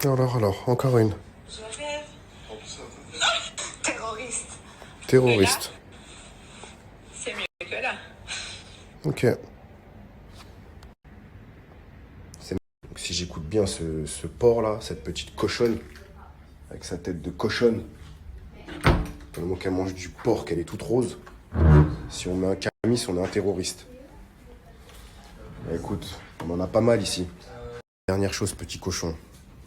Alors, encore une. Je rêve. Terroriste. Terroriste. C'est mieux que là. Ok. Si j'écoute bien ce porc là, cette petite cochonne, avec sa tête de cochonne, tellement qu'elle mange du porc, qu'elle est toute rose. Si on met un camis, on est un terroriste. Bah, écoute, on en a pas mal ici. Dernière chose, petit cochon,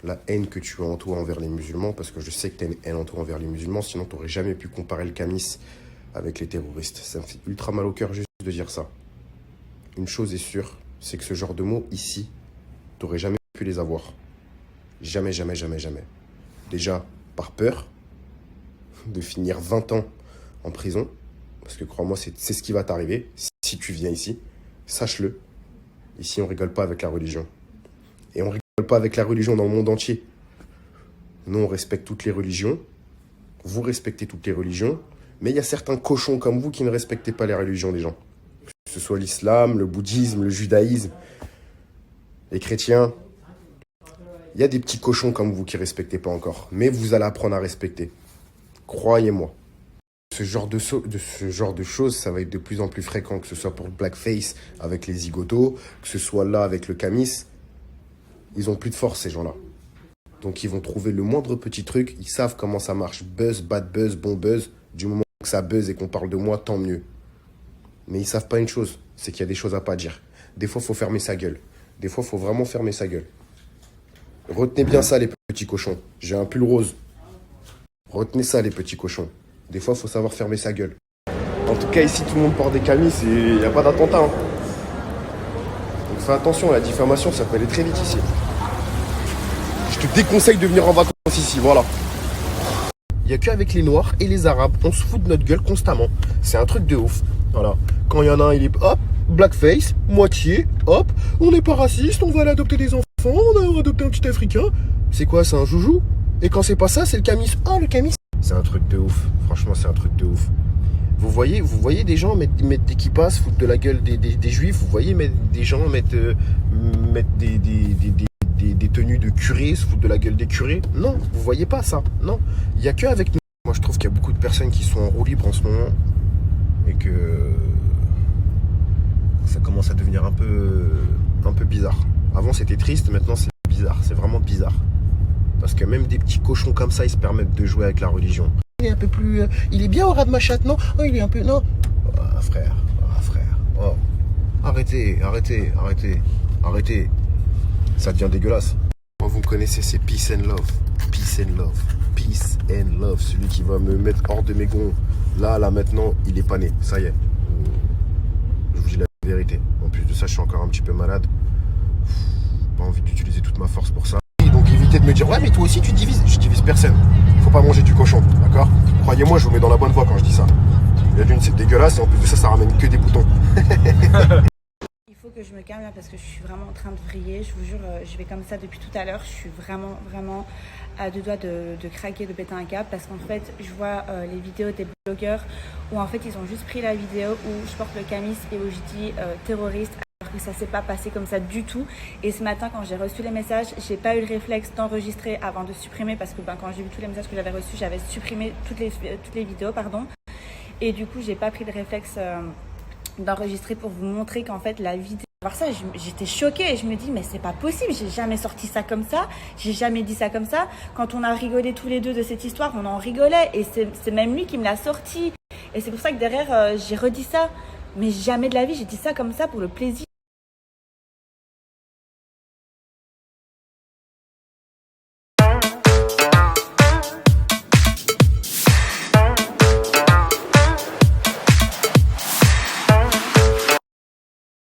la haine que tu as en toi envers les musulmans, parce que je sais que tu as une haine en toi envers les musulmans, sinon tu n'aurais jamais pu comparer le camis avec les terroristes. Ça me fait ultra mal au cœur juste de dire ça. Une chose est sûre, c'est que ce genre de mots ici, tu n'aurais jamais pu les avoir. Jamais, jamais, jamais, jamais. Déjà, par peur de finir 20 ans en prison, parce que crois-moi, c'est ce qui va t'arriver si tu viens ici. Sache-le. Ici, on rigole pas avec la religion. Et on rigole pas avec la religion dans le monde entier. Nous, on respecte toutes les religions. Vous respectez toutes les religions. Mais il y a certains cochons comme vous qui ne respectez pas les religions des gens. Que ce soit l'islam, le bouddhisme, le judaïsme, les chrétiens. Il y a des petits cochons comme vous qui ne respectez pas encore. Mais vous allez apprendre à respecter. Croyez-moi. Ce genre de choses, ça va être de plus en plus fréquent, que ce soit pour le blackface avec les zigotos, que ce soit là avec le camis. Ils ont plus de force, ces gens-là. Donc ils vont trouver le moindre petit truc, ils savent comment ça marche. Buzz, bad buzz, bon buzz. Du moment que ça buzz et qu'on parle de moi, tant mieux. Mais ils savent pas une chose, c'est qu'il y a des choses à pas dire. Des fois, il faut fermer sa gueule. Des fois, il faut vraiment fermer sa gueule. Retenez bien ça, les petits cochons. J'ai un pull rose. Retenez ça, les petits cochons. Des fois, il faut savoir fermer sa gueule. En tout cas, ici, tout le monde porte des camis et il n'y a pas d'attentat. Hein. Donc fais attention, la diffamation, ça peut aller très vite ici. Je te déconseille de venir en vacances ici, voilà. Il n'y a qu'avec les Noirs et les Arabes, on se fout de notre gueule constamment. C'est un truc de ouf. Voilà. Quand il y en a un, il est hop, blackface, moitié, hop, on n'est pas raciste, on va aller adopter des enfants, on va adopter un petit Africain. C'est quoi, c'est un joujou? Et quand c'est pas ça, c'est le camis. Oh, le camis. C'est un truc de ouf. Franchement, c'est un truc de ouf. Vous voyez des gens mettre des kippas, se foutre de la gueule des juifs. Vous voyez des gens mettre des tenues de curés, se foutre de la gueule des curés. Non, vous voyez pas ça. Non, il n'y a que avec nous. Moi, je trouve qu'il y a beaucoup de personnes qui sont en roue libre en ce moment et que ça commence à devenir un peu bizarre. Avant, c'était triste, maintenant, c'est bizarre. C'est vraiment bizarre. Parce que même des petits cochons comme ça, ils se permettent de jouer avec la religion. Il est un peu plus... il est bien au ras de ma chatte, non? Oh, il est un peu... Non. Ah, frère. Ah, frère. Oh. Arrêtez. Ça devient dégueulasse. Moi, vous me connaissez, c'est peace and love. Peace and love. Peace and love. Celui qui va me mettre hors de mes gonds. Là, maintenant, il est pas né. Ça y est. Je vous dis la vérité. En plus de ça, je suis encore un petit peu malade. Pas envie d'utiliser toute ma force pour ça. Donc évitez de me dire, ouais, mais toi aussi, tu divises. Je divise personne. Faut pas manger du cochon, d'accord? Croyez-moi, je vous mets dans la bonne voie quand je dis ça. La lune, c'est dégueulasse et en plus de ça, ça ramène que des boutons. Il faut que je me calme là parce que je suis vraiment en train de vriller. Je vous jure, je vais comme ça depuis tout à l'heure. Je suis vraiment à deux doigts de craquer, de péter un câble parce qu'en fait, je vois les vidéos des blogueurs où en fait, ils ont juste pris la vidéo où je porte le camis et où je dis terroriste. Alors que ça s'est pas passé comme ça du tout. Et ce matin, quand j'ai reçu les messages, j'ai pas eu le réflexe d'enregistrer avant de supprimer parce que quand j'ai vu tous les messages que j'avais reçus, j'avais supprimé toutes les vidéos, pardon. Et du coup, j'ai pas pris le réflexe d'enregistrer pour vous montrer qu'en fait la vidéo. Alors ça, j'étais choquée et je me dis mais c'est pas possible, j'ai jamais sorti ça comme ça, j'ai jamais dit ça comme ça. Quand on a rigolé tous les deux de cette histoire, on en rigolait et c'est même lui qui me l'a sorti. Et c'est pour ça que derrière, j'ai redit ça. Mais jamais de la vie, j'ai dit ça comme ça pour le plaisir.